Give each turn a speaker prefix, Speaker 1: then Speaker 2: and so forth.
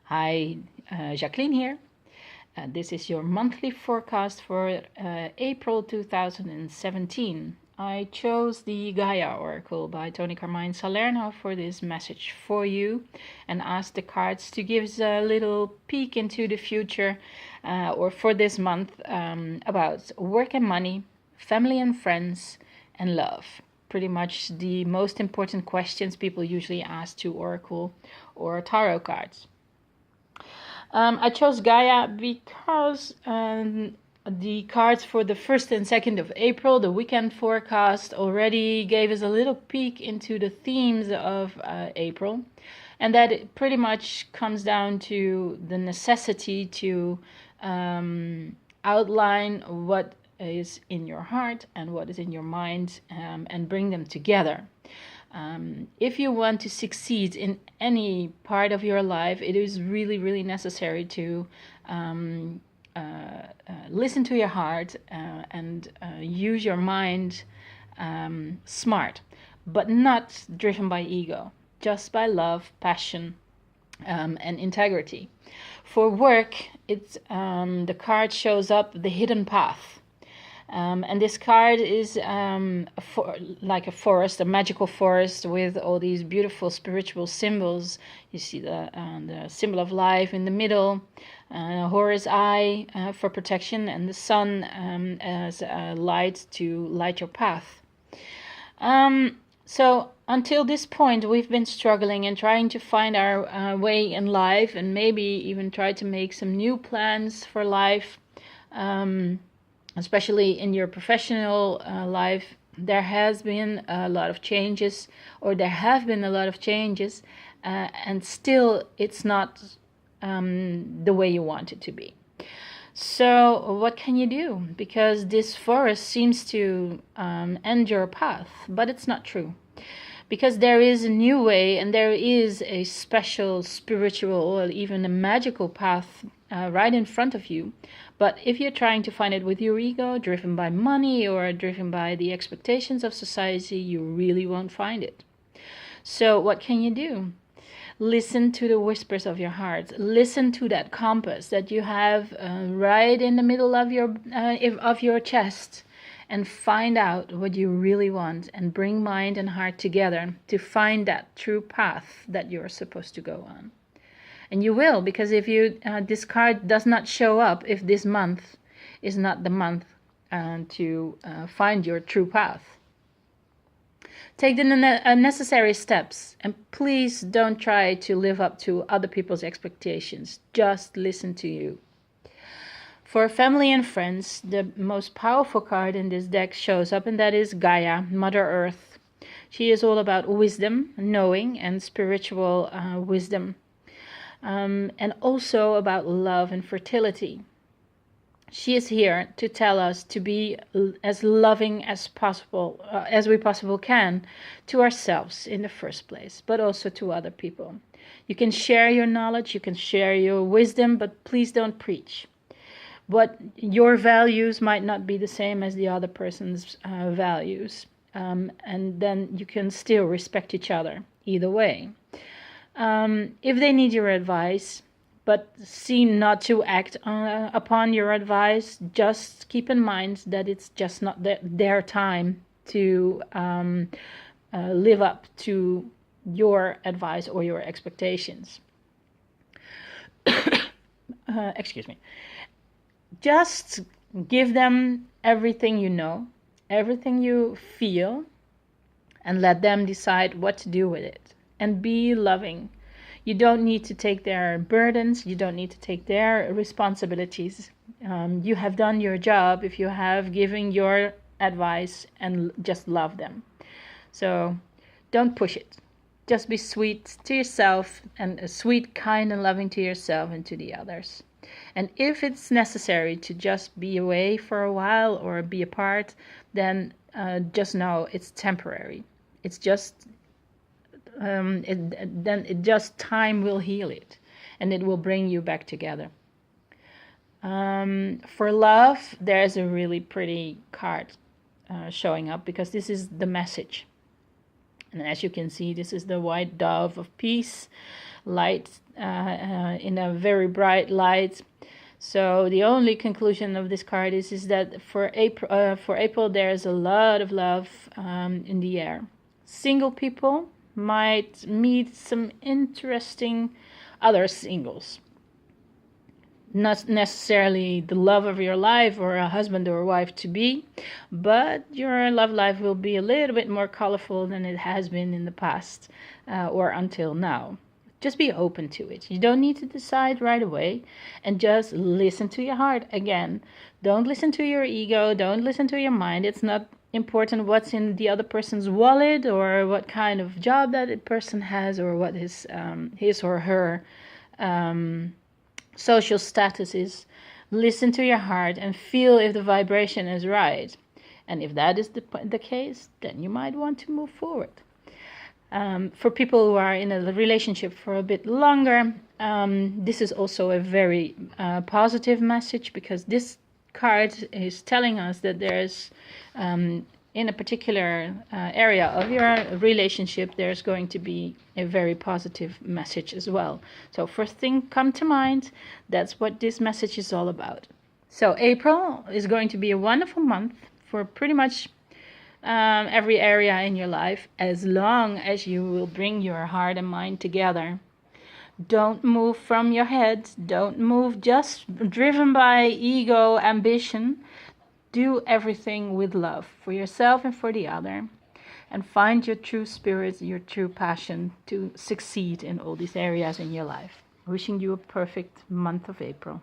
Speaker 1: Hi, Jacqueline here. This is your monthly forecast for April 2017. I chose the Gaia Oracle by Toni, Carmine, Salerno for this message for you and asked the cards to give us a little peek into the future or for this month about work and money, family and friends, and love. Pretty much the most important questions people usually ask to Oracle or Tarot cards. I chose Gaia because the cards for the 1st and 2nd of April, the weekend forecast, already gave us a little peek into the themes of April. And that it pretty much comes down to the necessity to outline what is in your heart and what is in your mind and bring them together. If you want to succeed in any part of your life, it is really, really necessary to listen to your heart and use your mind smart, but not driven by ego, just by love, passion, and integrity. For work, it's the card shows up the hidden path. And this card is like a forest, a magical forest with all these beautiful spiritual symbols. You see the symbol of life in the middle, Horus eye for protection, and the sun as light to light your path. So until this point, we've been struggling and trying to find our way in life, and maybe even try to make some new plans for life. Especially in your professional life, there has been a lot of changes, or there have been a lot of changes, and still it's not the way you want it to be. So what can you do? Because this forest seems to end your path, but it's not true. Because there is a new way, and there is a special spiritual or even a magical path right in front of you. But if you're trying to find it with your ego, driven by money or driven by the expectations of society, you really won't find it. So what can you do? Listen to the whispers of your heart. Listen to that compass that you have right in the middle of your chest, and find out what you really want, and bring mind and heart together to find that true path that you're supposed to go on. And you will, because if this card does not show up, if this month is not the month to find your true path. Take the necessary steps, and please don't try to live up to other people's expectations. Just listen to you. For family and friends, the most powerful card in this deck shows up, and that is Gaia, Mother Earth. She is all about wisdom, knowing, and spiritual wisdom. And also about love and fertility. She is here to tell us to be as loving as possible, as we possibly can, to ourselves in the first place, but also to other people. You can share your knowledge, you can share your wisdom, but please don't preach. But your values might not be the same as the other person's values, and then you can still respect each other either way. If they need your advice, but seem not to act upon your advice, just keep in mind that it's just not their time to live up to your advice or your expectations. Excuse me. Just give them everything you know, everything you feel, and let them decide what to do with it. And be loving. You don't need to take their burdens. You don't need to take their responsibilities. You have done your job if you have given your advice, and just love them. So don't push it. Just be sweet to yourself, and sweet, kind, and loving to yourself and to the others. And if it's necessary to just be away for a while or be apart, then just know it's temporary. It's just time will heal it, and it will bring you back together. For love, there's a really pretty card showing up, because this is the message. And as you can see, this is the white dove of peace. light, in a very bright light. So the only conclusion of this card is that for April there's a lot of love in the air. Single people might meet some interesting other singles. Not necessarily the love of your life or a husband or wife to be, but your love life will be a little bit more colorful than it has been in the past, or until now. Just be open to it. You don't need to decide right away, and just listen to your heart again. Don't listen to your ego. Don't listen to your mind. It's not important what's in the other person's wallet or what kind of job that person has or what his or her social status is. Listen to your heart and feel if the vibration is right. And if that is the case, then you might want to move forward. For people who are in a relationship for a bit longer, this is also a very positive message, because this card is telling us that there's, in a particular area of your relationship, there's going to be a very positive message as well. So first thing come to mind, that's what this message is all about. So April is going to be a wonderful month for pretty much every area in your life, as long as you will bring your heart and mind together. Don't move from your head. Don't move just driven by ego, ambition. Do everything with love for yourself and for the other. And find your true spirit, your true passion to succeed in all these areas in your life. Wishing you a perfect month of April.